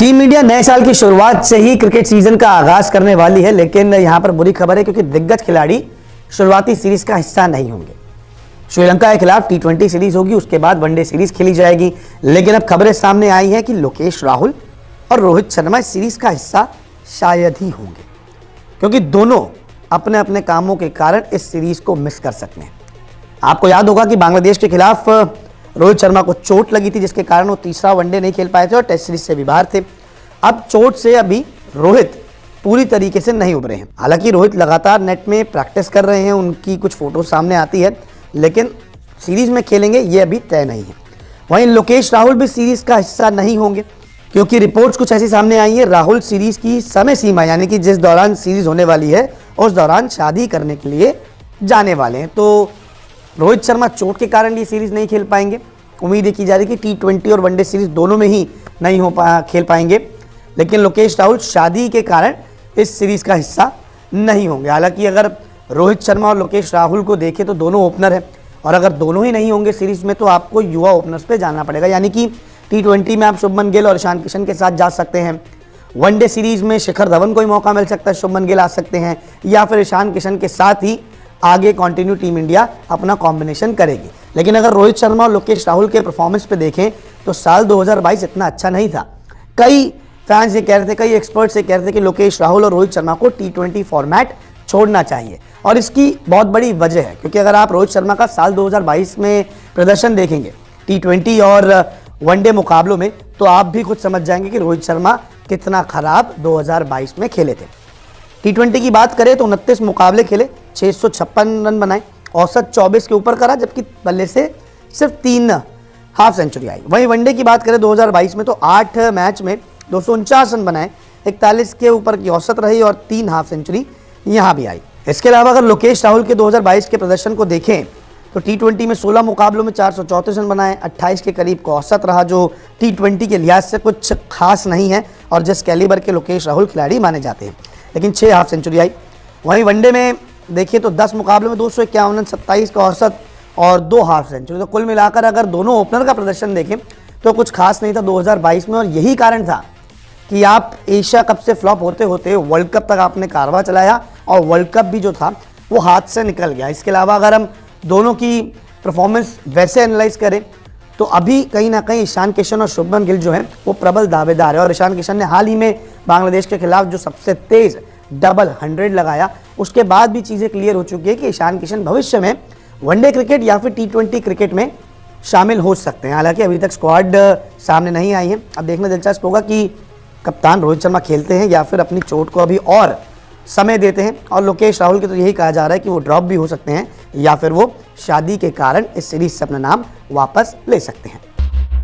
Team India नए साल की शुरुआत से ही क्रिकेट सीजन का आगाज करने वाली है, लेकिन यहां पर बुरी खबर है क्योंकि दिग्गज खिलाड़ी शुरुआती सीरीज का हिस्सा नहीं होंगे। श्रीलंका के खिलाफ T20 सीरीज होगी, उसके बाद वनडे सीरीज खेली जाएगी। लेकिन अब खबरें सामने आई हैं कि लोकेश राहुल और रोहित शर्मा इस सीरीज का हिस्सा शायद ही होंगे, क्योंकि दोनों अपने अपने कामों के कारण इस सीरीज को मिस कर सकते हैं। आपको याद होगा कि बांग्लादेश के खिलाफ रोहित शर्मा को चोट लगी थी, जिसके कारण वो तीसरा वनडे नहीं खेल पाए थे और टेस्ट सीरीज से भी बाहर थे। अब चोट से अभी रोहित पूरी तरीके से नहीं उभरे हैं। हालांकि रोहित लगातार नेट में प्रैक्टिस कर रहे हैं, उनकी कुछ फोटो सामने आती है, लेकिन सीरीज में खेलेंगे ये अभी तय नहीं है। वहीं लोकेश राहुल भी सीरीज का हिस्सा नहीं होंगे, क्योंकि रिपोर्ट्स कुछ ऐसी सामने आई है। राहुल सीरीज की समय सीमा, यानी कि जिस दौरान सीरीज होने वाली है उस दौरान शादी करने के लिए जाने वाले हैं, तो रोहित शर्मा चोट के कारण ये सीरीज नहीं खेल पाएंगे। उम्मीद की जा रही है कि T20 और वनडे सीरीज दोनों में ही नहीं खेल पाएंगे, लेकिन लोकेश राहुल शादी के कारण इस सीरीज का हिस्सा नहीं होंगे। हालांकि अगर रोहित शर्मा और लोकेश राहुल को देखें तो दोनों ओपनर हैं, और अगर दोनों ही नहीं होंगे सीरीज में तो आपको युवा ओपनर्स पे जाना पड़ेगा। यानी कि T20 में आप शुभमन गिल और ईशान किशन के साथ जा सकते हैं, वनडे सीरीज में शिखर धवन को ही मौका मिल सकता है, शुभमन गिल आ सकते हैं, या फिर ईशान किशन के साथ ही आगे कंटिन्यू टीम इंडिया अपना कॉम्बिनेशन करेगी। लेकिन अगर रोहित शर्मा और लोकेश राहुल के परफॉर्मेंस पे देखें तो साल 2022 इतना अच्छा नहीं था। कई फैंस ये कह रहे थे, कई एक्सपर्ट्स ये कह रहे थे कि लोकेश राहुल और रोहित शर्मा को T20 फॉर्मेट छोड़ना चाहिए, और इसकी बहुत बड़ी वजह है क्योंकि अगर आप रोहित शर्मा का साल 2022 में प्रदर्शन देखेंगे T20 और वनडे मुकाबलों में, तो आप भी खुद समझ जाएंगे कि रोहित शर्मा कितना खराब 2022 में खेले थे। T20 की बात करें तो 29 मुकाबले खेले, 656 रन बनाए, औसत 24 के ऊपर करा, जबकि बल्ले से सिर्फ 3 हाफ सेंचुरी आई। वहीं वनडे की बात करें 2022 में तो 8 मैच में 249 रन बनाए, 41 के ऊपर की औसत रही और 3 हाफ सेंचुरी यहां भी आई। इसके अलावा अगर लोकेश राहुल के 2022 के प्रदर्शन को देखें तो T20 में 16 मुकाबलों में 434 रन बनाए, 28 के करीब का औसत रहा, जो T20 के लिहाज से कुछ खास नहीं है और जिस कैलिबर के लोकेश राहुल खिलाड़ी माने जाते हैं, लेकिन 6 हाफ सेंचुरी आई। वहीं वनडे में देखिए तो 10 मुकाबलों में 251 रन, 27 का औसत और 2 हाफ सेंचुरी। तो कुल मिलाकर अगर दोनों ओपनर का प्रदर्शन देखें तो कुछ खास नहीं था 2022 में, और यही कारण था कि आप एशिया कप से फ्लॉप होते होते वर्ल्ड कप तक आपने कारवा चलाया, और वर्ल्ड कप भी जो था वो हाथ से निकल गया। इसके अलावा अगर हम दोनों की परफॉर्मेंस वैसे एनालाइज करें तो अभी कहीं ना कहीं ईशान किशन और शुभमन गिल जो हैं वो प्रबल दावेदार है, और ईशान किशन ने हाल ही में बांग्लादेश के खिलाफ जो सबसे तेज डबल 100 लगाया, उसके बाद भी चीज़ें क्लियर हो चुकी है कि ईशान किशन भविष्य में वनडे क्रिकेट या फिर T20 क्रिकेट में शामिल हो सकते हैं। हालांकि अभी तक स्क्वाड सामने नहीं आई है। अब देखना दिलचस्प होगा कि कप्तान रोहित शर्मा खेलते हैं या फिर अपनी चोट को अभी और समय देते हैं, और लोकेश राहुल के तो यही कहा जा रहा है कि वो ड्रॉप भी हो सकते हैं या फिर वो शादी के कारण इस सीरीज से अपना नाम वापस ले सकते हैं।